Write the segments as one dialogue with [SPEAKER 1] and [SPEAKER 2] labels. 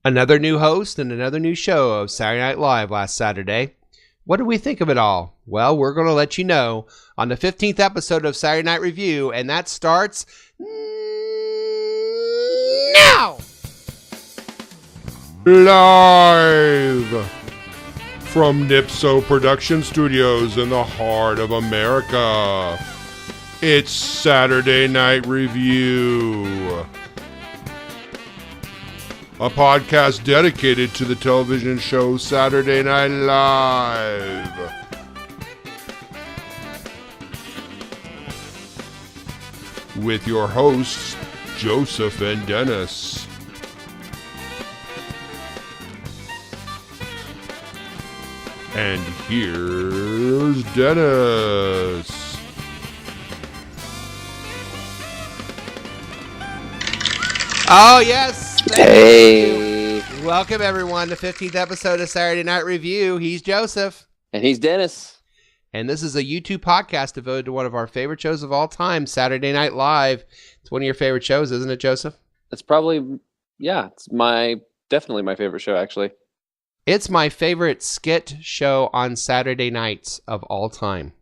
[SPEAKER 1] Another new host and another new show of Saturday Night Live last Saturday. What did we think of it all? Well, we're going to let you know on the 15th episode of Saturday Night Review, and that starts now!
[SPEAKER 2] Live from Nipso Production Studios in the heart of America, it's Saturday Night Review, a podcast dedicated to the television show Saturday Night Live. With your hosts, Joseph and Denis. And here's Denis.
[SPEAKER 1] Oh, yes.
[SPEAKER 3] Hey.
[SPEAKER 1] Welcome, everyone, to 15th episode of Saturday Night Review. He's Joseph.
[SPEAKER 3] And he's Denis.
[SPEAKER 1] And this is a YouTube podcast devoted to one of our favorite shows of all time, Saturday Night Live. It's one of your favorite shows, isn't it, Joseph?
[SPEAKER 3] It's probably, it's definitely my favorite show, actually.
[SPEAKER 1] It's my favorite skit show on Saturday nights of all time.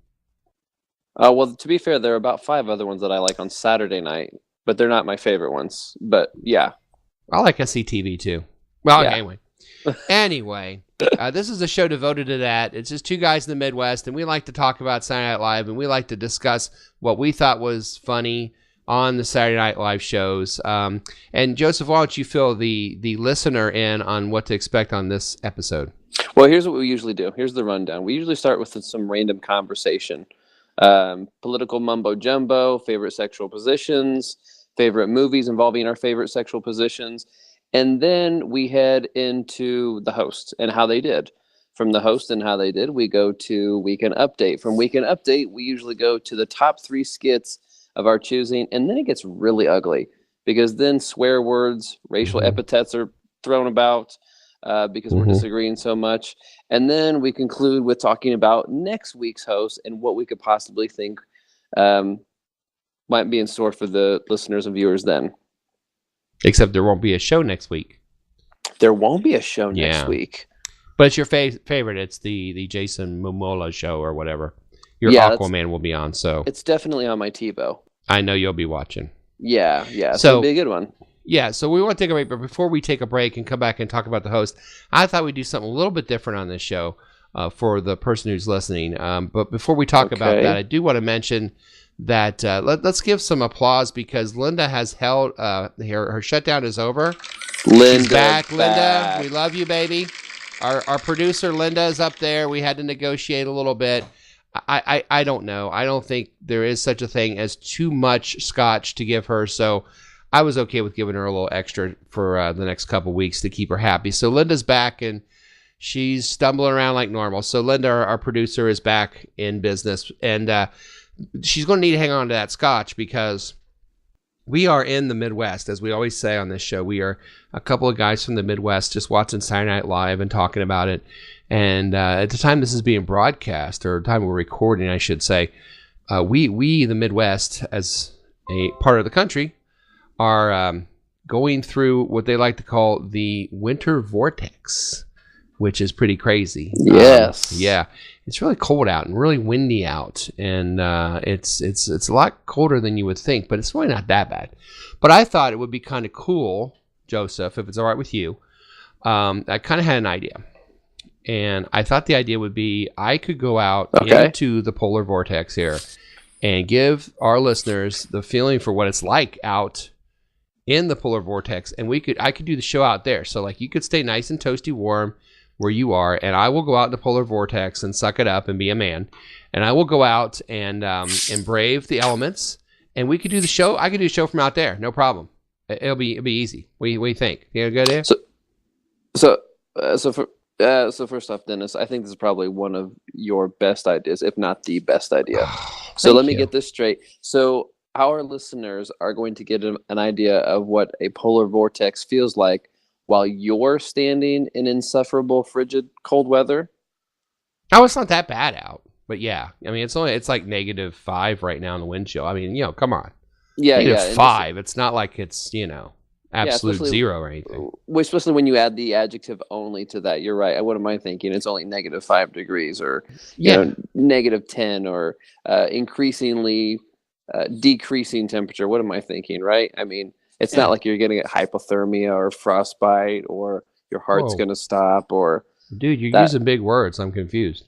[SPEAKER 3] Well, to be fair, there are about 5 other ones that I like on Saturday night, but they're not my favorite ones. But yeah.
[SPEAKER 1] I like SCTV too. Well,
[SPEAKER 3] Yeah.
[SPEAKER 1] Anyway, this is a show devoted to that. It's just two guys in the Midwest, and we like to talk about Saturday Night Live, and we like to discuss what we thought was funny on the Saturday Night Live shows. And Joseph, why don't you fill the listener in on what to expect on this episode?
[SPEAKER 3] Well, here's what we usually do. Here's the rundown. We usually start with some random conversation. Political mumbo jumbo, favorite sexual positions, favorite movies involving our favorite sexual positions. And then we head into the host and how they did. From the host and how they did, we go to Weekend Update. From Weekend Update, we usually go to the top 3 skits of our choosing. And then it gets really ugly because then swear words, racial epithets are thrown about because we're disagreeing so much. And then we conclude with talking about next week's host and what we could possibly think might be in store for the listeners and viewers then.
[SPEAKER 1] Except there won't be a show next week.
[SPEAKER 3] There won't be a show next week.
[SPEAKER 1] But it's your favorite. It's the Jason Momoa show or whatever. Your Aquaman will be on. So
[SPEAKER 3] it's definitely on my TiVo.
[SPEAKER 1] I know you'll be watching.
[SPEAKER 3] Yeah. So it'll be a good one.
[SPEAKER 1] Yeah, so we want to take a break, but before we take a break and come back and talk about the host, I thought we'd do something a little bit different on this show for the person who's listening. But before we talk about that, I do want to mention that let's give some applause because Linda has held her shutdown is over.
[SPEAKER 3] Linda's
[SPEAKER 1] back. Linda, we love you, baby. Our producer Linda is up there. We had to negotiate a little bit. I don't know. I don't think there is such a thing as too much scotch to give her, so I was okay with giving her a little extra for the next couple weeks to keep her happy. So Linda's back and she's stumbling around like normal. So Linda, our producer, is back in business, and she's going to need to hang on to that scotch because we are in the Midwest, as we always say on this show. We are a couple of guys from the Midwest just watching Saturday Night Live and talking about it. And at the time this is being broadcast, or the time we're recording, I should say, we the Midwest, as a part of the country, are going through what they like to call the winter vortex, which is pretty crazy.
[SPEAKER 3] Yes.
[SPEAKER 1] Yeah. It's really cold out and really windy out, and it's a lot colder than you would think, but it's really not that bad. But I thought it would be kind of cool, Joseph, if it's all right with you. I kind of had an idea, and I thought the idea would be I could go out into the polar vortex here and give our listeners the feeling for what it's like out in the polar vortex, and I could do the show out there. So like you could stay nice and toasty warm where you are, and I will go out in the polar vortex and suck it up and be a man, and I will go out and brave the elements, and we could do the show. I could do the show from out there, no problem. It'll be easy. What do you think? You good there?
[SPEAKER 3] So first off, Denis, I think this is probably one of your best ideas, if not the best idea. So let me get this straight. So our listeners are going to get an idea of what a polar vortex feels like while you're standing in insufferable, frigid, cold weather.
[SPEAKER 1] Oh, it's not that bad out, but yeah, I mean, it's like -5 right now in the wind chill. I mean, come on,
[SPEAKER 3] Yeah,
[SPEAKER 1] -5. It's not like it's absolute zero or anything.
[SPEAKER 3] Especially when you add the adjective only to that. You're right. What am I thinking? It's only -5 degrees, or -10, or increasingly decreasing temperature. What am I thinking? Right? I mean, it's not like you're getting hypothermia or frostbite, or your heart's going to stop, or
[SPEAKER 1] dude, you're using big words. I'm confused.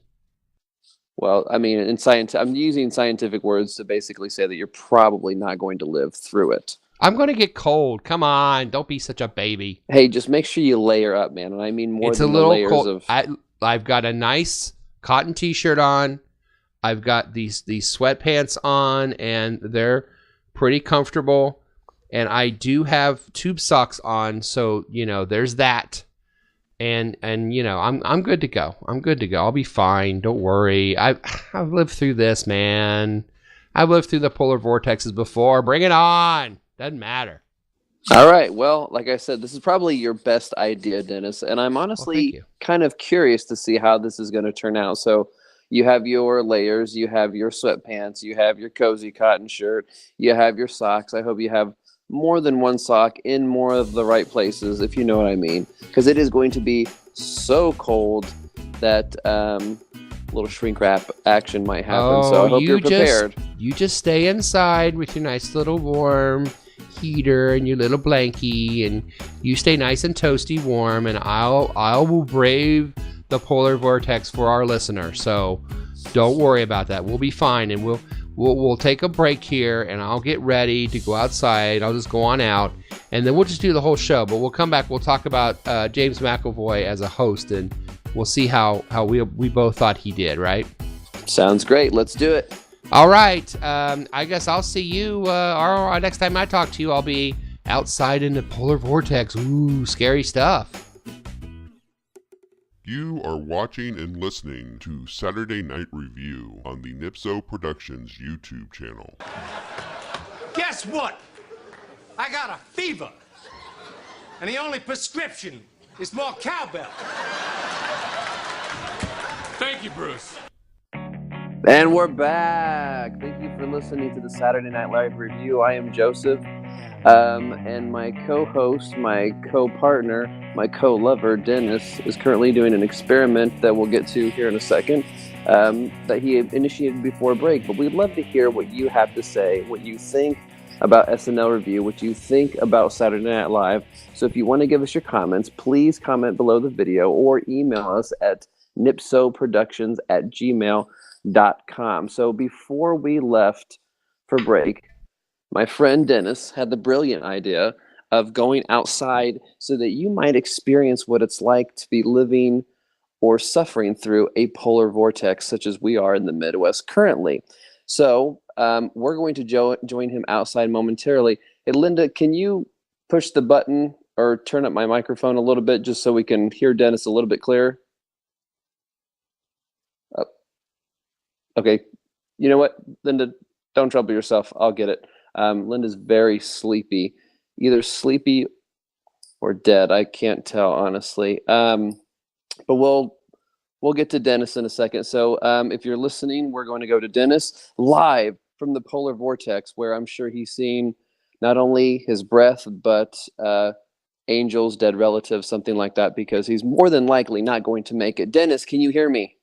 [SPEAKER 3] Well, I mean, I'm using scientific words to basically say that you're probably not going to live through it.
[SPEAKER 1] I'm going to get cold. Come on. Don't be such a baby.
[SPEAKER 3] Hey, just make sure you layer up, man. And I mean more
[SPEAKER 1] it's
[SPEAKER 3] than
[SPEAKER 1] a little
[SPEAKER 3] the layers
[SPEAKER 1] cold.
[SPEAKER 3] of...
[SPEAKER 1] I've got a nice cotton t-shirt on. I've got these sweatpants on, and they're pretty comfortable. And I do have tube socks on, so, there's that. And I'm good to go. I'm good to go. I'll be fine. Don't worry. I've lived through this, man. I've lived through the polar vortexes before. Bring it on. Doesn't matter.
[SPEAKER 3] All right. Well, like I said, this is probably your best idea, Dennis. And I'm honestly kind of curious to see how this is going to turn out. So you have your layers, you have your sweatpants, you have your cozy cotton shirt, you have your socks. I hope you have more than one sock in more of the right places, if you know what I mean. Because it is going to be so cold that little shrink wrap action might happen. So I hope you're prepared.
[SPEAKER 1] You just stay inside with your nice little warm heater and your little blankie, and you stay nice and toasty warm, and I will brave the polar vortex for our listener. So don't worry about that. We'll be fine, and we'll take a break here, and I'll get ready to go outside. I'll just go on out, and then we'll just do the whole show. But we'll come back. We'll talk about James McAvoy as a host, and we'll see how we both thought he did, right?
[SPEAKER 3] Sounds great. Let's do it.
[SPEAKER 1] All right. I guess I'll see you next time I talk to you. I'll be outside in the polar vortex. Ooh, scary stuff.
[SPEAKER 2] You are watching and listening to Saturday Night Review on the Nipso Productions YouTube channel.
[SPEAKER 4] Guess what? I got a fever. And the only prescription is more cowbell. Thank you, Bruce.
[SPEAKER 3] And we're back. Thank you for listening to the Saturday Night Live Review. I am Joseph. And my co-host, my co-partner, my co-lover, Denis, is currently doing an experiment that we'll get to here in a second, that he initiated before break. But we'd love to hear what you have to say, what you think about SNL Review, what you think about Saturday Night Live. So if you want to give us your comments, please comment below the video or email us at nipsoproductions@gmail.com. So before we left for break, my friend Denis had the brilliant idea of going outside so that you might experience what it's like to be living or suffering through a polar vortex such as we are in the Midwest currently. So we're going to join him outside momentarily. Hey, Linda, can you push the button or turn up my microphone a little bit just so we can hear Denis a little bit clearer? Okay. You know what, Linda? Don't trouble yourself. I'll get it. Linda's very sleepy, either sleepy or dead. I can't tell, honestly. But we'll get to Denis in a second. So if you're listening, we're going to go to Denis live from the polar vortex, where I'm sure he's seeing not only his breath, but angels, dead relatives, something like that, because he's more than likely not going to make it. Denis, can you hear me?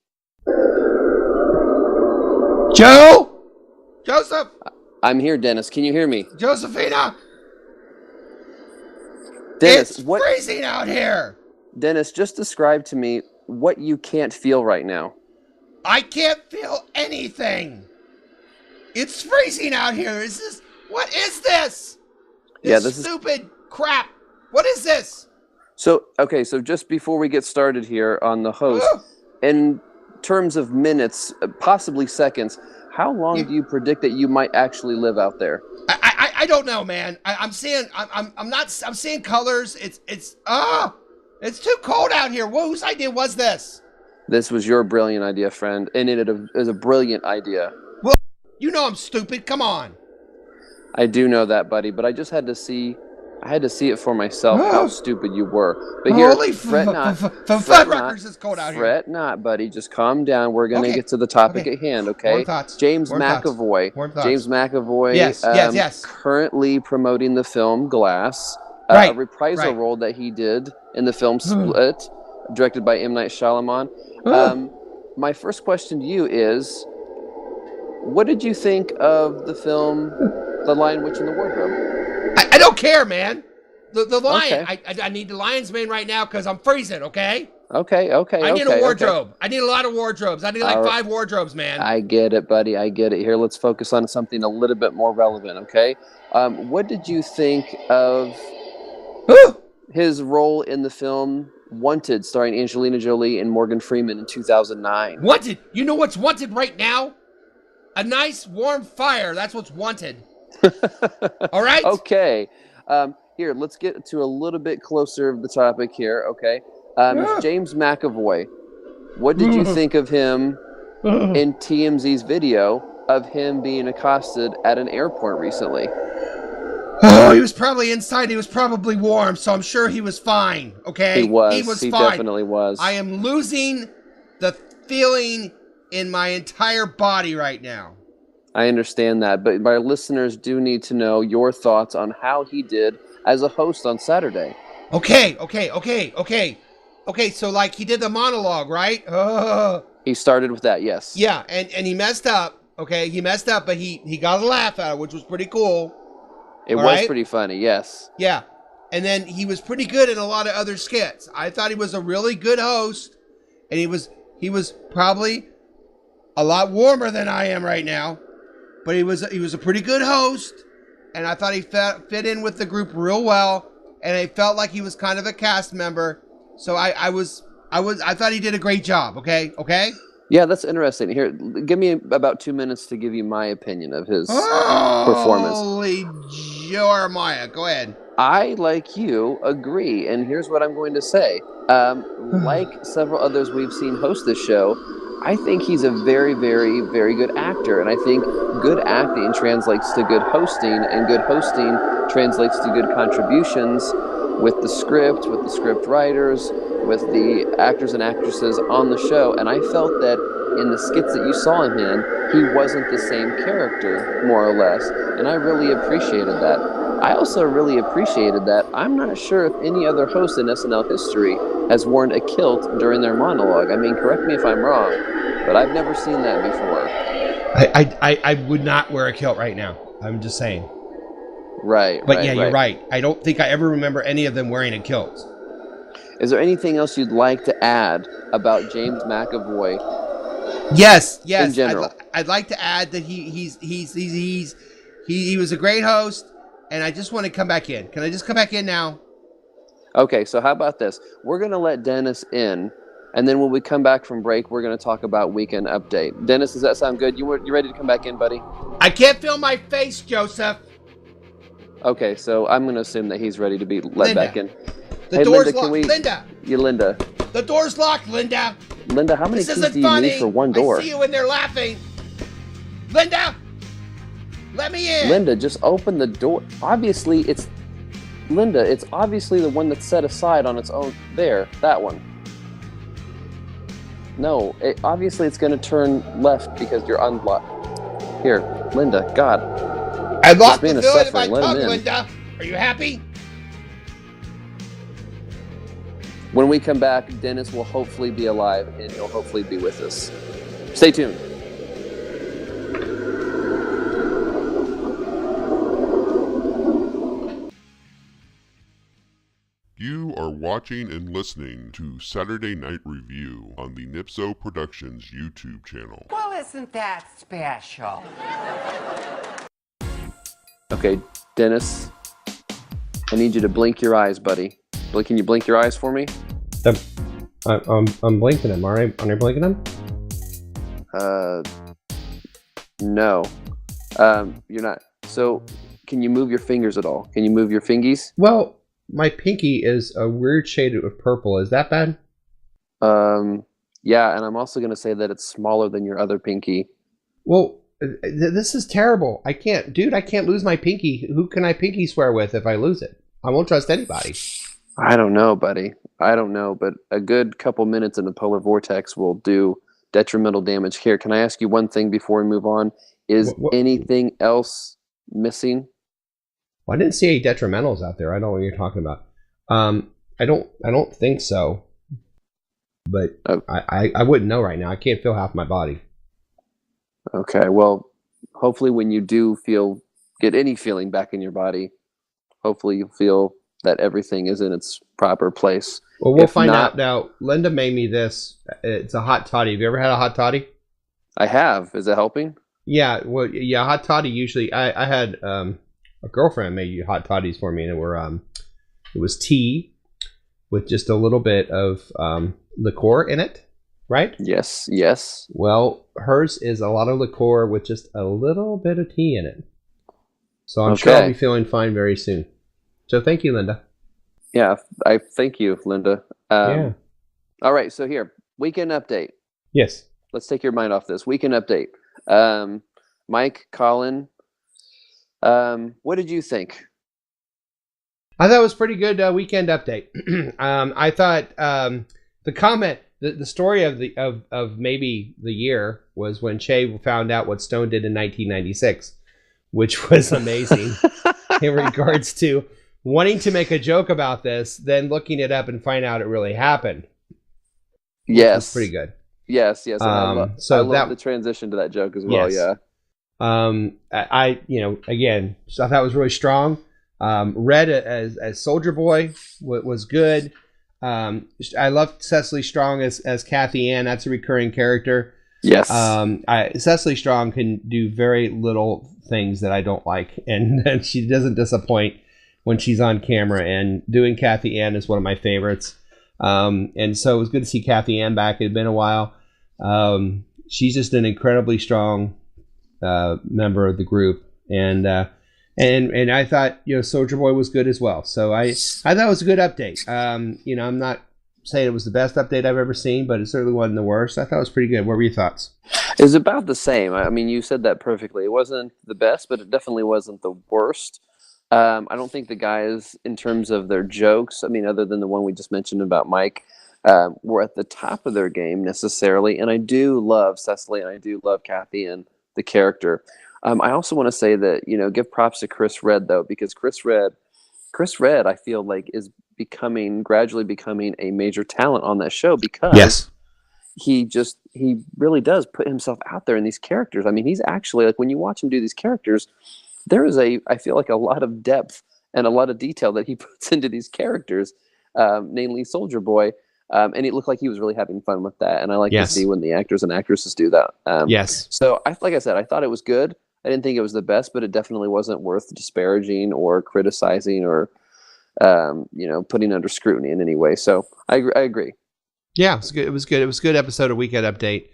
[SPEAKER 1] Joseph!
[SPEAKER 3] I'm here, Denis. Can you hear me?
[SPEAKER 1] Josephina!
[SPEAKER 3] Denis,
[SPEAKER 1] it's freezing out here!
[SPEAKER 3] Denis, just describe to me what you can't feel right now.
[SPEAKER 1] I can't feel anything! It's freezing out here! What is this? This stupid crap! What is this?
[SPEAKER 3] So just before we get started here on the host, in terms of minutes, possibly seconds, how long do you predict that you might actually live out there?
[SPEAKER 1] I don't know, man. I'm seeing colors. It's too cold out here. Whose idea was this?
[SPEAKER 3] This was your brilliant idea, friend, and it is a brilliant idea.
[SPEAKER 1] Well, you know I'm stupid. Come on.
[SPEAKER 3] I do know that, buddy, but I just had to see it for myself how stupid you were. But here, fret not.
[SPEAKER 1] It's cold out here.
[SPEAKER 3] Fret not, buddy. Just calm down. We're going to get to the topic at hand, okay?
[SPEAKER 1] Warm thoughts.
[SPEAKER 3] James McAvoy.
[SPEAKER 1] Warm thoughts.
[SPEAKER 3] James McAvoy.
[SPEAKER 1] Yes.
[SPEAKER 3] Currently promoting the film Glass. a reprisal role that he did in the film Split, directed by M. Night Shyamalan. My first question to you is, what did you think of the film The Lion, Witch, and the Wardrobe?
[SPEAKER 1] I don't care, man. The lion.
[SPEAKER 3] Okay.
[SPEAKER 1] I need the lion's mane right now because I'm freezing, okay?
[SPEAKER 3] Okay.
[SPEAKER 1] I need a wardrobe.
[SPEAKER 3] Okay.
[SPEAKER 1] I need a lot of wardrobes. I need like 5 wardrobes, man.
[SPEAKER 3] I get it, buddy. I get it. Here, let's focus on something a little bit more relevant, okay? What did you think of his role in the film Wanted, starring Angelina Jolie and Morgan Freeman in 2009?
[SPEAKER 1] Wanted. You know what's wanted right now? A nice warm fire. That's what's wanted. All right?
[SPEAKER 3] Okay. Here, let's get to a little bit closer of the topic here, okay? James McAvoy. What did you think of him in TMZ's video of him being accosted at an airport recently?
[SPEAKER 1] Oh, he was probably inside. He was probably warm, so I'm sure he was fine, okay?
[SPEAKER 3] He was.
[SPEAKER 1] fine.
[SPEAKER 3] He definitely was.
[SPEAKER 1] I am losing the feeling in my entire body right now.
[SPEAKER 3] I understand that, but my listeners do need to know your thoughts on how he did as a host on Saturday.
[SPEAKER 1] Okay, so like he did the monologue, right?
[SPEAKER 3] He started with that, yes.
[SPEAKER 1] Yeah, and he messed up, okay? He messed up, but he got a laugh out of it, which was pretty cool.
[SPEAKER 3] It was pretty funny, yes.
[SPEAKER 1] Yeah, and then he was pretty good in a lot of other skits. I thought he was a really good host, and he was probably a lot warmer than I am right now, but he was a pretty good host, and I thought he fit in with the group real well, and I felt like he was kind of a cast member. So I thought he did a great job. Okay.
[SPEAKER 3] Yeah, that's interesting. Here, give me about 2 minutes to give you my opinion of his performance.
[SPEAKER 1] Holy Jeremiah, go ahead.
[SPEAKER 3] I, like you, agree, and here's what I'm going to say. Like several others we've seen host this show, I think he's a very, very, very good actor, and I think good acting translates to good hosting, and good hosting translates to good contributions with the script writers, with the actors and actresses on the show, and I felt that in the skits that you saw him in, he wasn't the same character, more or less, and I really appreciated that. I also really appreciated that I'm not sure if any other host in SNL history has worn a kilt during their monologue. I mean, correct me if I'm wrong, but I've never seen that before.
[SPEAKER 1] I would not wear a kilt right now. I'm just saying.
[SPEAKER 3] Right.
[SPEAKER 1] But you're right. I don't think I ever remember any of them wearing a kilt.
[SPEAKER 3] Is there anything else you'd like to add about James McAvoy?
[SPEAKER 1] Yes.
[SPEAKER 3] In general,
[SPEAKER 1] I'd like to add that he was a great host, and I just want to come back in. Can I just come back in now?
[SPEAKER 3] Okay, so how about this? We're gonna let Denis in, and then when we come back from break, we're gonna talk about Weekend Update. Denis, does that sound good? You ready to come back in, buddy?
[SPEAKER 1] I can't feel my face, Joseph.
[SPEAKER 3] Okay, so I'm gonna assume that he's ready to be let back in.
[SPEAKER 1] The door's locked. Linda.
[SPEAKER 3] Linda.
[SPEAKER 1] The door's locked, Linda.
[SPEAKER 3] Linda, how many keys do you need for one door?
[SPEAKER 1] I see you in there laughing. Linda, let me in.
[SPEAKER 3] Linda, just open the door. Obviously, it's obviously the one that's set aside on its own. There, that one. No, obviously it's going to turn left because you're unlocked. Here, Linda, God.
[SPEAKER 1] I locked the door in my tongue, Linda. Are you happy?
[SPEAKER 3] When we come back, Denis will hopefully be alive and he'll hopefully be with us. Stay tuned.
[SPEAKER 2] You are watching and listening to Saturday Night Review on the Nipso Productions YouTube channel.
[SPEAKER 5] Well, isn't that special?
[SPEAKER 3] Okay, Denis, I need you to blink your eyes, buddy. Can you blink your eyes for me?
[SPEAKER 1] I'm blinking them. Aren't I blinking them?
[SPEAKER 3] No. You're not. So, can you move your fingers at all? Can you move your fingies?
[SPEAKER 1] Well, my pinky is a weird shade of purple. Is that bad?
[SPEAKER 3] Yeah, and I'm also going to say that it's smaller than your other pinky.
[SPEAKER 1] Well, this is terrible. I can't lose my pinky. Who can I pinky swear with if I lose it? I won't trust anybody.
[SPEAKER 3] I don't know, buddy. I don't know, but a good couple minutes in the Polar Vortex will do detrimental damage. Here, can I ask you one thing before we move on? Is anything else missing?
[SPEAKER 1] Well, I didn't see any detrimentals out there. I don't know what you're talking about. I don't think so. But I wouldn't know right now. I can't feel half my body.
[SPEAKER 3] Okay, well, hopefully when you do get any feeling back in your body, hopefully you'll feel that everything is in its proper place.
[SPEAKER 1] Well, we'll find out now. Linda made me this. It's a hot toddy. Have you ever had a hot toddy?
[SPEAKER 3] I have. Is it helping?
[SPEAKER 1] Yeah. Well, yeah. Hot toddy usually. I had a girlfriend made hot toddies for me, and it was tea with just a little bit of liqueur in it, right?
[SPEAKER 3] Yes.
[SPEAKER 1] Well, hers is a lot of liqueur with just a little bit of tea in it. So I'm sure I'll be feeling fine very soon. So thank you, Linda.
[SPEAKER 3] Yeah, I thank you, Linda.
[SPEAKER 1] Yeah.
[SPEAKER 3] All right, so here, weekend update.
[SPEAKER 1] Yes.
[SPEAKER 3] Let's take your mind off this. Weekend update. Mike, Colin, what did you think?
[SPEAKER 1] I thought it was pretty good weekend update. I thought the comment, the story of maybe the year was when Che found out what Stone did in 1996, which was amazing in regards to wanting to make a joke about this, then looking it up and find out it really happened.
[SPEAKER 3] Yes.
[SPEAKER 1] It's pretty good.
[SPEAKER 3] Yes. I love the transition to that joke as well.
[SPEAKER 1] Yes.
[SPEAKER 3] Yeah.
[SPEAKER 1] I again, I thought it was really strong. Red as Soldier Boy was good. I love Cecily Strong as Kathy Ann. That's a recurring character.
[SPEAKER 3] Yes.
[SPEAKER 1] Cecily Strong can do very little things that I don't like, and she doesn't disappoint when she's on camera. And doing Kathy Ann is one of my favorites. And so it was good to see Kathy Ann back. It had been a while. She's just an incredibly strong member of the group, and I thought Soldier Boy was good as well. So I thought it was a good update. I'm not saying it was the best update I've ever seen, but it certainly wasn't the worst. I thought it was pretty good. What were your thoughts?
[SPEAKER 3] It was about the same. I mean, you said that perfectly. It wasn't the best, but it definitely wasn't the worst. I don't think the guys, in terms of their jokes, I mean, other than the one we just mentioned about Mike, were at the top of their game necessarily. And I do love Cecily, and I do love Kathy and the character. I also want to say that, give props to Chris Redd, though, because Chris Redd, I feel like is gradually becoming a major talent on that show, because he really does put himself out there in these characters. I mean, he's actually, like, when you watch him do these characters, there is I feel like a lot of depth and a lot of detail that he puts into these characters, namely Soldier Boy. And it looked like he was really having fun with that. And I like to see when the actors and actresses do that. So like I said, I thought it was good. I didn't think it was the best, but it definitely wasn't worth disparaging or criticizing or, putting under scrutiny in any way. So I agree. Yeah,
[SPEAKER 1] it was good. It was good. It was a good episode of Weekend Update.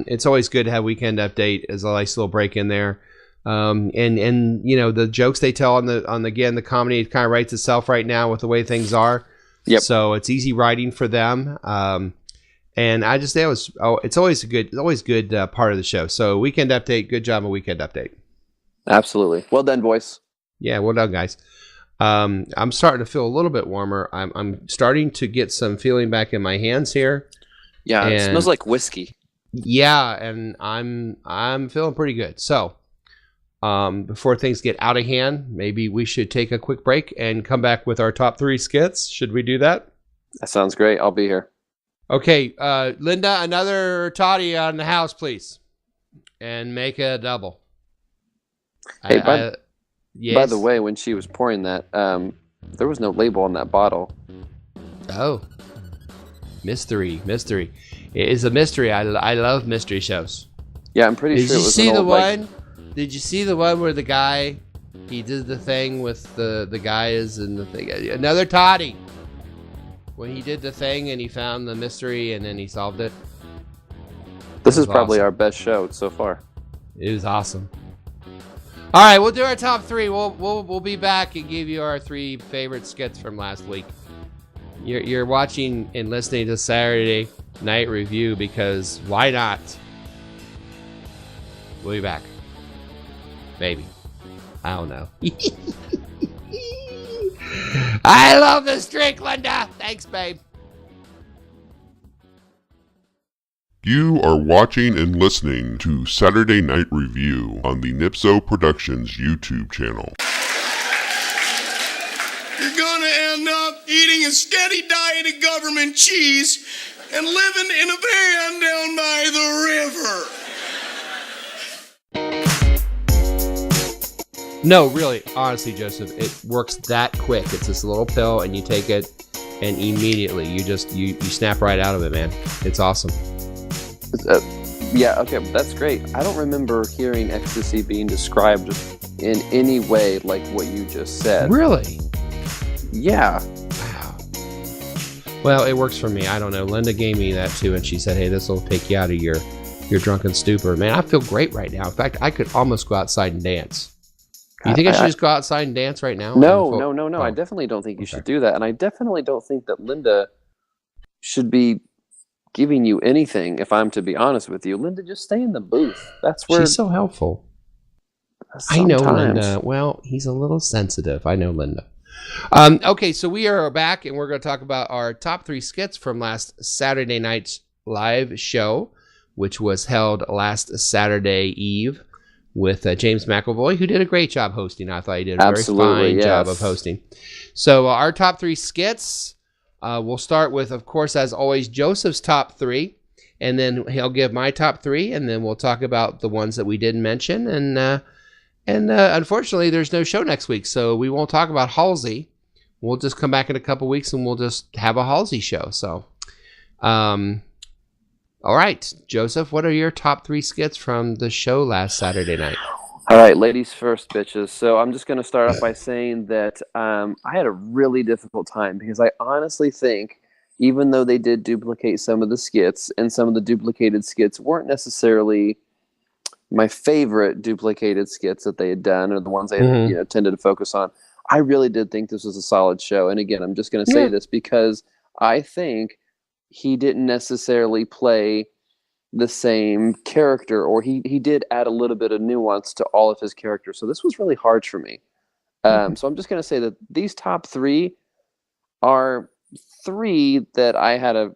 [SPEAKER 1] It's always good to have Weekend Update as a nice little break in there. And the jokes they tell on the comedy, it kind of writes itself right now with the way things are.
[SPEAKER 3] Yep.
[SPEAKER 1] So it's easy writing for them. And I just say it's always a good part of the show. So Weekend Update, good job on Weekend Update.
[SPEAKER 3] Absolutely. Well done, boys.
[SPEAKER 1] Yeah, well done, guys. I'm starting to feel a little bit warmer. I'm starting to get some feeling back in my hands here.
[SPEAKER 3] Yeah, it smells like whiskey.
[SPEAKER 1] Yeah, and I'm feeling pretty good. So before things get out of hand, maybe we should take a quick break and come back with our top 3 skits. Should we do that?
[SPEAKER 3] That sounds great. I'll be here.
[SPEAKER 1] Okay, Linda, another toddy on the house, please. And make a double.
[SPEAKER 3] Hey, by the way, when she was pouring that, there was no label on that bottle.
[SPEAKER 1] Oh. Mystery. It is a mystery. I love mystery shows.
[SPEAKER 3] Yeah, I'm pretty sure it was
[SPEAKER 1] Did you see the one where the guy, he did the thing with the guys and the thing? Another toddy. When he did the thing and he found the mystery and then he solved it.
[SPEAKER 3] This is probably our best show so far.
[SPEAKER 1] It was awesome. All right, we'll do our top 3. We'll be back and give you our 3 favorite skits from last week. You're watching and listening to Saturday Night Review because why not? We'll be back. Maybe. I don't know. I love this drink, Linda. Thanks, babe.
[SPEAKER 2] You are watching and listening to Saturday Night Review on the Nipso Productions YouTube channel.
[SPEAKER 6] you're gonna end up eating a steady diet of government cheese and living in a van down by the river.
[SPEAKER 1] No, really, honestly, Joseph, it works that quick. It's this little pill, and you take it, and immediately you snap right out of it, man. It's awesome.
[SPEAKER 3] Yeah, okay, that's great. I don't remember hearing ecstasy being described in any way like what you just said.
[SPEAKER 1] Really?
[SPEAKER 3] Yeah.
[SPEAKER 1] Wow. Well, it works for me. I don't know. Linda gave me that too, and she said, "Hey, this will take you out of your drunken stupor." Man, I feel great right now. In fact, I could almost go outside and dance. You think I should just go outside and dance right now?
[SPEAKER 3] No.
[SPEAKER 1] Oh.
[SPEAKER 3] I definitely don't think you should do that. And I definitely don't think that Linda should be giving you anything, if I'm to be honest with you. Linda, just stay in the booth. That's where...
[SPEAKER 1] She's so helpful.
[SPEAKER 3] Sometimes.
[SPEAKER 1] I know Linda. Well, he's a little sensitive. I know Linda. Okay, so we are back, and we're going to talk about our top 3 skits from last Saturday night's live show, which was held last Saturday Eve, with James McAvoy, who did a great job hosting. I thought he did a very fine job of hosting. So our top 3 skits, we'll start with, of course, as always, Joseph's top 3, and then he'll give my top 3, and then we'll talk about the ones that we didn't mention. And unfortunately, there's no show next week, so we won't talk about Halsey. We'll just come back in a couple weeks, and we'll just have a Halsey show. So, all right, Joseph, what are your top 3 skits from the show last Saturday night?
[SPEAKER 3] All right, ladies first, bitches. So I'm just going to start off by saying that I had a really difficult time because I honestly think, even though they did duplicate some of the skits, and some of the duplicated skits weren't necessarily my favorite duplicated skits that they had done, or the ones they had, tended to focus on, I really did think this was a solid show. And again, I'm just going to say this because I think he didn't necessarily play the same character, or he did add a little bit of nuance to all of his characters. So this was really hard for me. So I'm just going to say that these top 3 are 3 that I had a,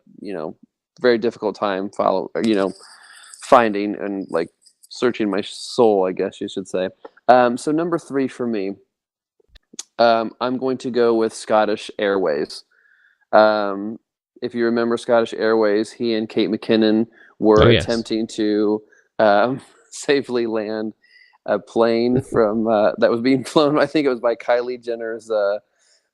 [SPEAKER 3] very difficult time finding and like searching my soul, I guess you should say. So number 3 for me, I'm going to go with Scottish Airways. If you remember Scottish Airways, he and Kate McKinnon were attempting to safely land a plane from that was being flown. I think it was by Kylie Jenner's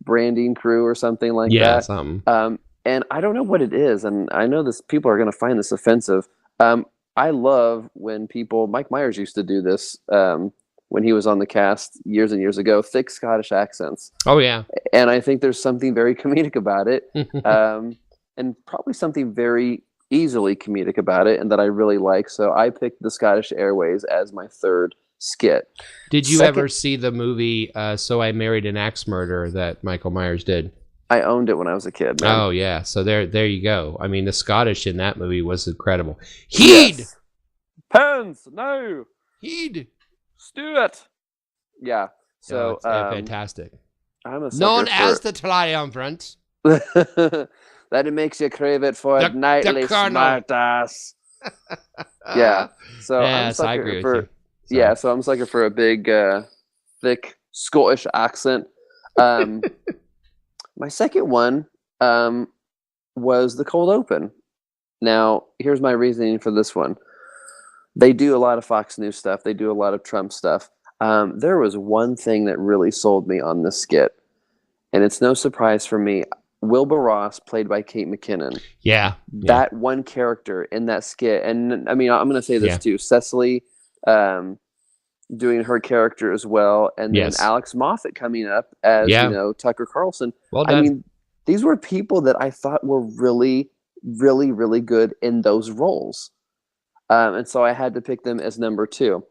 [SPEAKER 3] branding crew or something like that.
[SPEAKER 1] Yeah, something.
[SPEAKER 3] And I don't know what it is, and I know people are going to find this offensive. I love when Mike Myers used to do this when he was on the cast years and years ago, thick Scottish accents.
[SPEAKER 1] Oh, yeah.
[SPEAKER 3] And I think there's something very comedic about it. And probably something very easily comedic about it, and that I really like. So I picked the Scottish Airways as my 3rd skit.
[SPEAKER 1] Did you ever see the movie So I Married an Axe Murderer that Michael Myers did?
[SPEAKER 3] I owned it when I was a kid, man.
[SPEAKER 1] Oh, yeah. So there you go. I mean, the Scottish in that movie was incredible. Heed!
[SPEAKER 3] Yes. Pens! No!
[SPEAKER 1] Heed!
[SPEAKER 3] Stuart! Yeah. So
[SPEAKER 1] fantastic.
[SPEAKER 3] I'm a
[SPEAKER 1] known as the Triumvirate.
[SPEAKER 3] That it makes you crave it for a nightly smart ass. Yeah. So
[SPEAKER 1] yes, I agree with you. So.
[SPEAKER 3] Yeah, so I'm a sucker for a big, thick Scottish accent. My second one was the cold open. Now, here's my reasoning for this one. They do a lot of Fox News stuff. They do a lot of Trump stuff. There was one thing that really sold me on this skit, and it's no surprise for me. Wilbur Ross, played by Kate McKinnon.
[SPEAKER 1] Yeah.
[SPEAKER 3] That one character in that skit. And I mean, I'm going to say this too. Cecily doing her character as well. And then Alex Moffat coming up as, Tucker Carlson.
[SPEAKER 1] Well done.
[SPEAKER 3] I mean, these were people that I thought were really, really, really good in those roles. And so I had to pick them as number 2.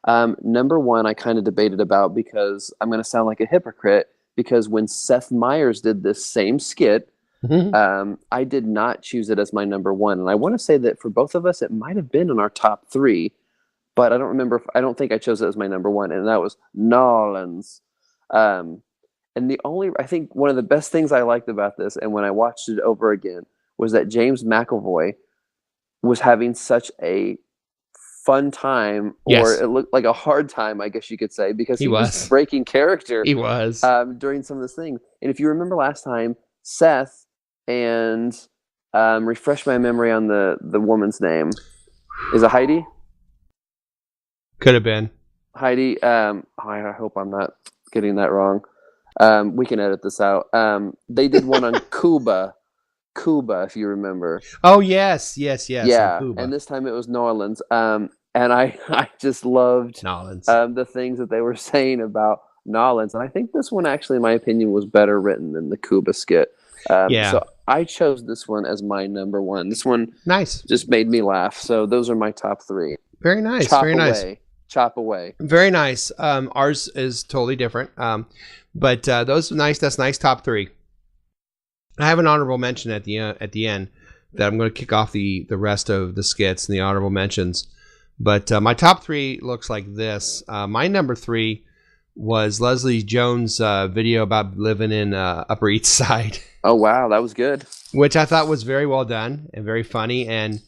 [SPEAKER 3] Number 1, I kind of debated about, because I'm going to sound like a hypocrite, because when Seth Meyers did this same skit, I did not choose it as my number 1. And I want to say that for both of us, it might have been in our top 3, but I don't remember. I don't think I chose it as my number 1, and that was Nolans. And I think one of the best things I liked about this, and when I watched it over again, was that James McAvoy was having such a fun time, or
[SPEAKER 1] Yes.
[SPEAKER 3] it looked like a hard time, I guess you could say, because
[SPEAKER 1] He
[SPEAKER 3] he was
[SPEAKER 1] was.
[SPEAKER 3] breaking character.
[SPEAKER 1] He was.
[SPEAKER 3] During some of this thing. And if you remember last time, Seth and refresh my memory on the woman's name. Is it Heidi?
[SPEAKER 1] Could have been.
[SPEAKER 3] Heidi. I hope I'm not getting that wrong. We can edit this out. They did one on Cuba, if you remember.
[SPEAKER 1] Oh, yes.
[SPEAKER 3] Yeah,
[SPEAKER 1] Cuba.
[SPEAKER 3] and this time it was New Orleans. And I just loved
[SPEAKER 1] Nolans.
[SPEAKER 3] the things that they were saying about Nolans. And I think this one actually, in my opinion, was better written than the Cuba skit. So I chose this one as my number one. This one
[SPEAKER 1] nice.
[SPEAKER 3] Just made me laugh. So those are my top three.
[SPEAKER 1] Very nice.
[SPEAKER 3] Chop away.
[SPEAKER 1] Very nice. Ours is totally different. But those are nice. That's nice. Top three. I have an honorable mention at the end that I'm going to kick off the rest of the skits and the honorable mentions. But my top three looks like this. My number 3 was Leslie Jones' video about living in Upper East Side.
[SPEAKER 3] Oh, wow. That was good.
[SPEAKER 1] Which I thought was very well done and very funny. And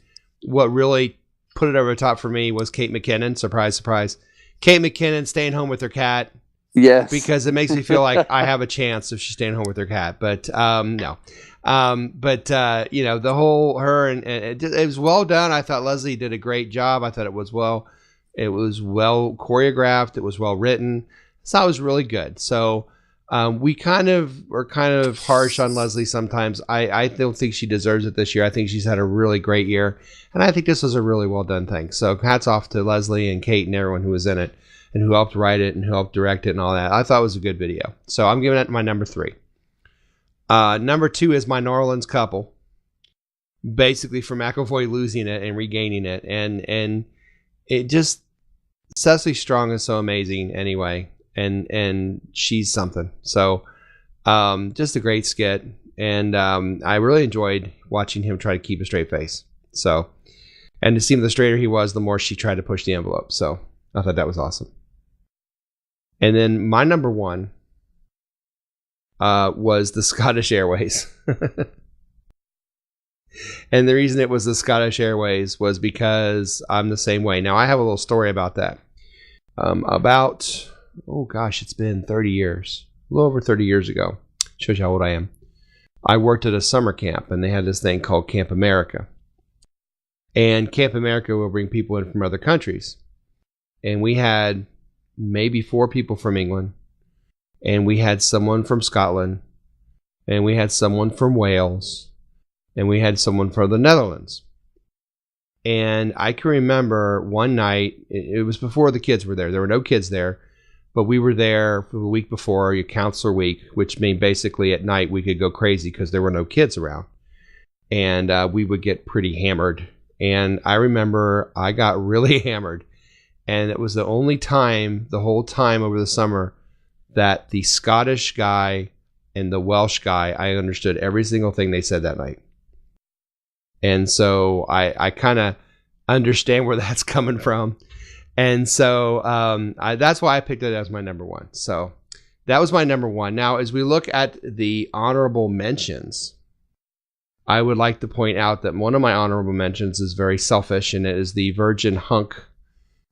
[SPEAKER 1] what really put it over the top for me was Kate McKinnon. Surprise, surprise. Kate McKinnon staying home with her cat.
[SPEAKER 3] Yes.
[SPEAKER 1] Because it makes me feel like I have a chance if she's staying home with her cat. But no. The whole her and it was well done. I thought Leslie did a great job. I thought it was well choreographed. It was well written. So it was really good. So we kind of harsh on Leslie sometimes. I don't think she deserves it this year. I think she's had a really great year. And I think this was a really well done thing. So hats off to Leslie and Kate and everyone who was in it and who helped write it and who helped direct it and all that. I thought it was a good video. So I'm giving it my number 3. Number 2 is my New Orleans couple. Basically for McAvoy losing it and regaining it. And it just, Cecily Strong is so amazing anyway. And she's something. So just a great skit. And I really enjoyed watching him try to keep a straight face. So, and to see the straighter he was, the more she tried to push the envelope. So I thought that was awesome. And then my number 1 was the Scottish Airways. And the reason it was the Scottish Airways was because I'm the same way. Now, I have a little story about that. It's been 30 years. A little over 30 years ago. Shows you how old I am. I worked at a summer camp, and they had this thing called Camp America. And Camp America will bring people in from other countries. And we had maybe 4 people from England. And we had someone from Scotland. And we had someone from Wales. And we had someone from the Netherlands. And I can remember one night, it was before the kids were there. There were no kids there. But we were there for the week before, your counselor week, which means basically at night we could go crazy because there were no kids around. And we would get pretty hammered. And I remember I got really hammered. And it was the only time, the whole time over the summer, that the Scottish guy and the Welsh guy, I understood every single thing they said that night. And so I kind of understand where that's coming from. And so that's why I picked it as my number 1. So that was my number 1. Now, as we look at the honorable mentions, I would like to point out that one of my honorable mentions is very selfish, and it is the Virgin Hunk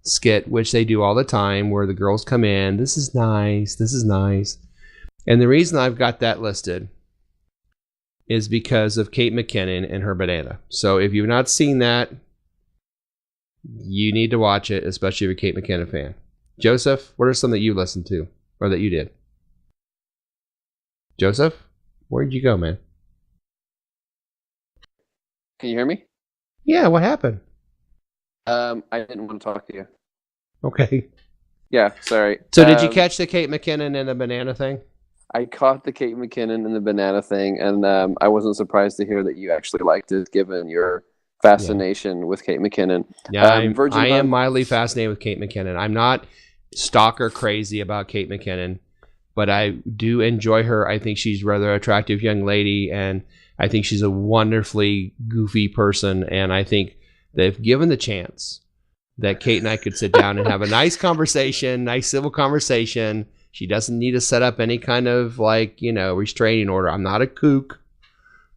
[SPEAKER 1] skit, which they do all the time, where the girls come in. This is nice. This is nice. And the reason I've got that listed is because of Kate McKinnon and her banana. So if you've not seen that, you need to watch it, especially if you're a Kate McKinnon fan. Joseph, what are some that you listened to or that you did? Joseph, where'd you go, man?
[SPEAKER 3] Can you hear me?
[SPEAKER 1] Yeah, what happened?
[SPEAKER 3] I didn't want to talk to you.
[SPEAKER 1] Okay.
[SPEAKER 3] Yeah, sorry.
[SPEAKER 1] So did you catch the Kate McKinnon and the banana thing?
[SPEAKER 3] I caught the Kate McKinnon and the banana thing, and I wasn't surprised to hear that you actually liked it, given your fascination with Kate McKinnon.
[SPEAKER 1] Yeah, I am mildly fascinated with Kate McKinnon. I'm not stalker crazy about Kate McKinnon, but I do enjoy her. I think she's a rather attractive young lady, and I think she's a wonderfully goofy person, and I think that if given the chance that Kate and I could sit down and have a nice conversation, nice civil conversation, she doesn't need to set up any kind of restraining order. I'm not a kook,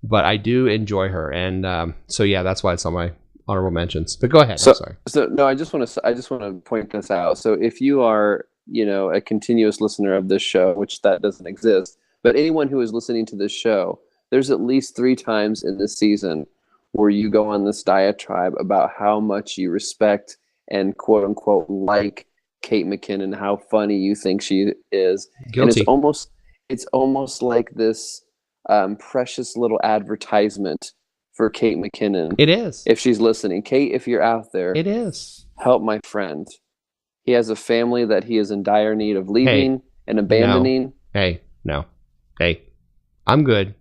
[SPEAKER 1] but I do enjoy her. And so, yeah, that's why it's on my honorable mentions. But go ahead.
[SPEAKER 3] So,
[SPEAKER 1] I'm sorry.
[SPEAKER 3] so no, I just want to point this out. So if you are, a continuous listener of this show, which that doesn't exist, but anyone who is listening to this show, there's at least 3 times in this season where you go on this diatribe about how much you respect and quote unquote like Kate McKinnon, how funny you think she is.
[SPEAKER 1] Guilty.
[SPEAKER 3] And it's almost like this precious little advertisement for Kate McKinnon.
[SPEAKER 1] It is.
[SPEAKER 3] If she's listening. Kate, if you're out there,
[SPEAKER 1] It is.
[SPEAKER 3] help my friend. He has a family that he is in dire need of leaving and abandoning.
[SPEAKER 1] No. Hey, I'm good.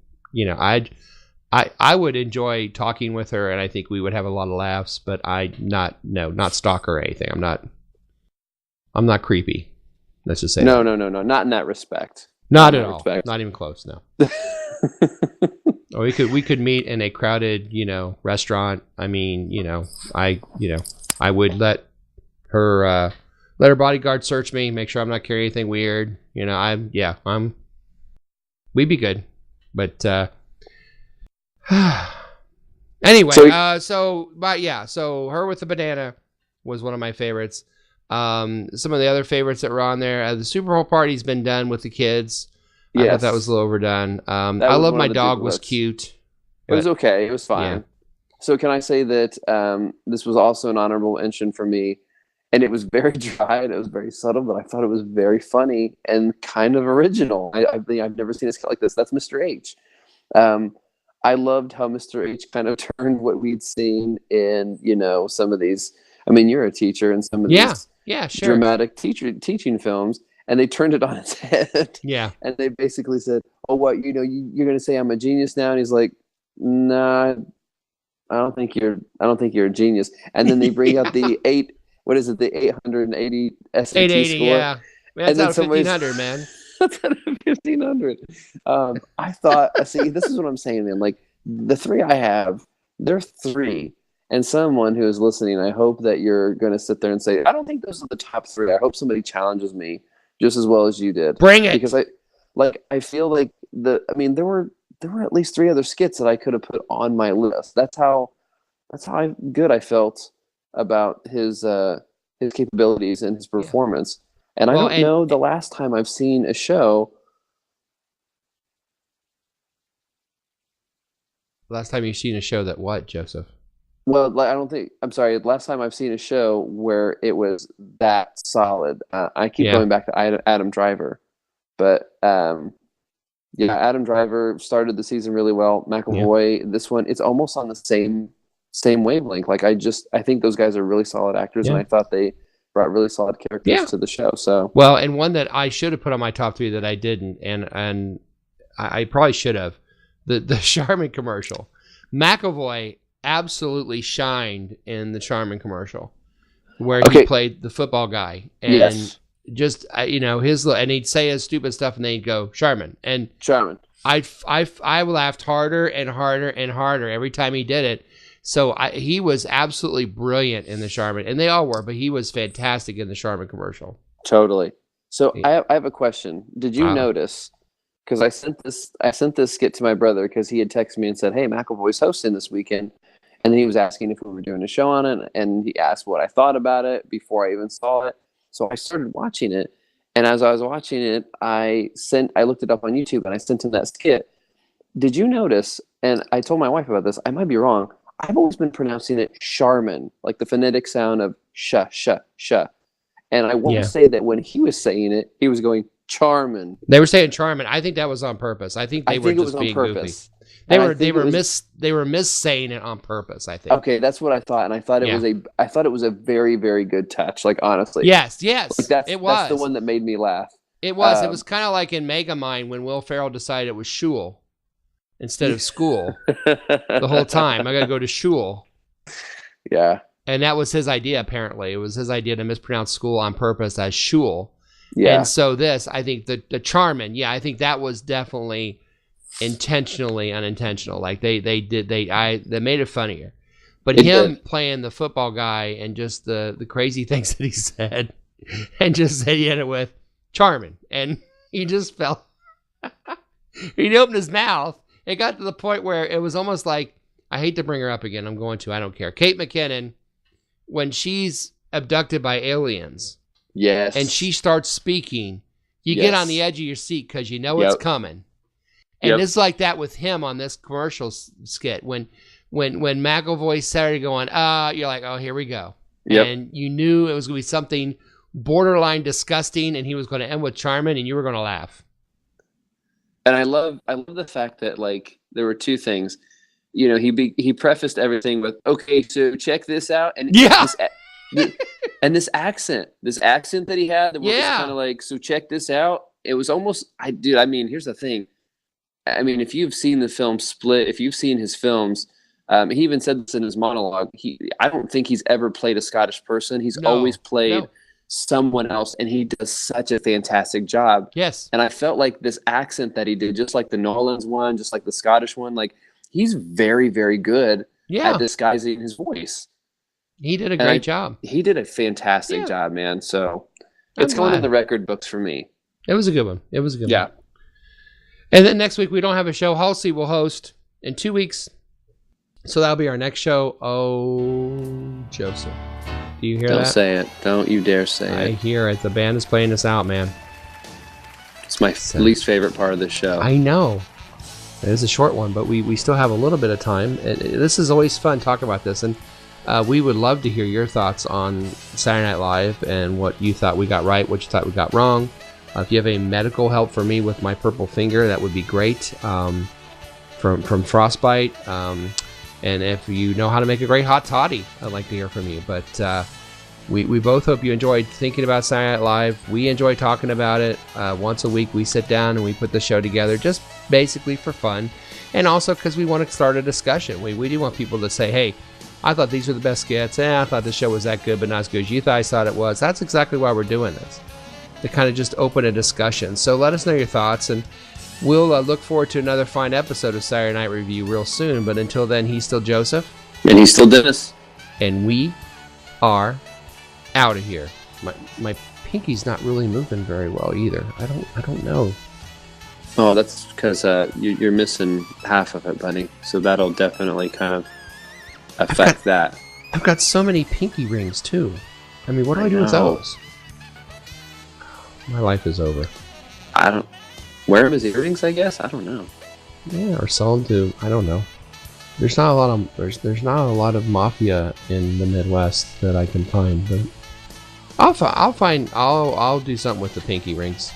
[SPEAKER 1] I would enjoy talking with her, and I think we would have a lot of laughs, but not stalker or anything. I'm not creepy. Let's just say
[SPEAKER 3] No, not in that respect.
[SPEAKER 1] Not at all. Not even close. No. Or we could meet in a crowded, restaurant. I mean, I would let her bodyguard search me, make sure I'm not carrying anything weird. We'd be good. But anyway, so her with the banana was one of my favorites. Some of the other favorites that were on there, the Super Bowl party's been done with the kids. I thought that was a little overdone. I love my dog was cute.
[SPEAKER 3] It was okay. It was fine.
[SPEAKER 1] Yeah.
[SPEAKER 3] So can I say that this was also an honorable mention for me, and it was very dry and it was very subtle, but I thought it was very funny and kind of original. I've never seen a skit like this. That's Mr. H. I loved how Mr. H kind of turned what we'd seen in, some of these. I mean, you're a teacher in some of these dramatic teaching films. And they turned it on its head.
[SPEAKER 1] Yeah.
[SPEAKER 3] And they basically said, "Oh, what, you're going to say I'm a genius now?" And he's like, "Nah, I don't think you're a genius." And then they bring out the 880 SAT
[SPEAKER 1] 880,
[SPEAKER 3] score.
[SPEAKER 1] yeah. That's out of 1500, man.
[SPEAKER 3] That's out of 1500. I thought, see, this is what I'm saying, man. Like, the 3 I have, they're 3. And someone who is listening, I hope that you're going to sit there and say, "I don't think those are the top 3. I hope somebody challenges me just as well as you did."
[SPEAKER 1] Bring it.
[SPEAKER 3] Because I feel like there were at least 3 other skits that I could have put on my list. That's how good I felt about his capabilities and his performance. And I don't know the last time I've seen a show.
[SPEAKER 1] Last time you've seen a show that what, Joseph?
[SPEAKER 3] Well, I'm sorry. Last time I've seen a show where it was that solid. I keep going back to Adam Driver, but Adam Driver started the season really well. McAvoy, this one, it's almost on the same wavelength. Like I think those guys are really solid actors, and I thought they brought really solid characters to the show. So
[SPEAKER 1] and one that I should have put on my top 3 that I didn't, and I probably should have, the Charmin commercial. McAvoy absolutely shined in the Charmin commercial where he played the football guy, and just and he'd say his stupid stuff and then he'd go Charmin. I laughed harder and harder and harder every time he did it. So he was absolutely brilliant in the Charmin, and they all were, but he was fantastic in the Charmin commercial.
[SPEAKER 3] Totally. So I have a question. Did you notice? Because I sent this skit to my brother because he had texted me and said, "Hey, McAvoy's hosting this weekend." And then he was asking if we were doing a show on it, and he asked what I thought about it before I even saw it. So I started watching it, and as I was watching it, I looked it up on YouTube, and I sent him that skit. Did you notice, and I told my wife about this, I might be wrong, I've always been pronouncing it Charmin, like the phonetic sound of sh. And I won't say that when he was saying it, he was going Charmin.
[SPEAKER 1] They were saying Charmin. I think that was on purpose. I think they were just being goofy. They were missaying it on purpose, I think.
[SPEAKER 3] Okay, that's what I thought, and I thought it was a very, very good touch. Like honestly,
[SPEAKER 1] yes,
[SPEAKER 3] like it was. That's the one that made me laugh.
[SPEAKER 1] It was. It was kind of like in Megamind when Will Ferrell decided it was shul instead of school. The whole time I got to go to shul.
[SPEAKER 3] Yeah,
[SPEAKER 1] and that was his idea. Apparently, it was his idea to mispronounce school on purpose as shul.
[SPEAKER 3] Yeah,
[SPEAKER 1] and so I think the Charmin. Yeah, I think that was definitely intentionally unintentional. Like they made it funnier, but him playing the football guy and just the crazy things that he said, and just said he ended it with Charmin, and he just fell. He opened his mouth. It got to the point where it was almost like I hate to bring her up again. I'm going to. I don't care. Kate McKinnon, when she's abducted by aliens,
[SPEAKER 3] Yes.
[SPEAKER 1] and she starts speaking, you get on the edge of your seat because you know it's coming. And it's like that with him on this commercial skit. When McAvoy started going, you're like, oh, here we go. Yep. And you knew it was going to be something borderline disgusting, and he was going to end with charming, and you were going to laugh.
[SPEAKER 3] And I love the fact that, like, there were two things. You know, he prefaced everything with, okay, so check this out. And this accent that he had, that was kind of like, so check this out. It was almost, here's the thing. I mean, if you've seen the film Split, if you've seen his films, he even said this in his monologue. I don't think he's ever played a Scottish person. He's always played someone else, and he does such a fantastic job.
[SPEAKER 1] Yes.
[SPEAKER 3] And I felt like this accent that he did, just like the Nolans one, just like the Scottish one, like he's very, very good at disguising his voice.
[SPEAKER 1] He did a great job.
[SPEAKER 3] He did a fantastic job, man. So it's going in the record books for me.
[SPEAKER 1] It was a good one. Yeah. And then next week we don't have a show. Halsey will host in 2 weeks. So that'll be our next show. Oh, Joseph. Do you hear that?
[SPEAKER 3] Don't say it. Don't you dare say it.
[SPEAKER 1] I hear it. The band is playing us out, man.
[SPEAKER 3] It's my least favorite part of this show.
[SPEAKER 1] I know. It is a short one, but we still have a little bit of time. This is always fun talking about this. And we would love to hear your thoughts on Saturday Night Live and what you thought we got right, what you thought we got wrong. If you have any medical help for me with my purple finger, that would be great. From frostbite. And if you know how to make a great hot toddy, I'd like to hear from you. But we both hope you enjoyed thinking about Saturday Night Live. We enjoy talking about it. Once a week we sit down and we put the show together just basically for fun. And also because we want to start a discussion. We do want people to say, hey, I thought these were the best skits. I thought the show was that good, but not as good as you guys thought it was. That's exactly why we're doing this. To kind of just open a discussion. So let us know your thoughts, and we'll look forward to another fine episode of Saturday Night Review real soon. But until then, he's still Joseph.
[SPEAKER 3] And he's still Denis.
[SPEAKER 1] And we are out of here. My pinky's not really moving very well either. I don't know.
[SPEAKER 3] Oh, that's because you're missing half of it, buddy. So that'll definitely kind of affect that.
[SPEAKER 1] I've got so many pinky rings too. I mean, what do I do with those? My life is over.
[SPEAKER 3] I don't wear them as earrings, I guess. I don't know.
[SPEAKER 1] Yeah, or sell them to, I don't know. There's not a lot of mafia in the Midwest that I can find, but I'll do something with the pinky rings.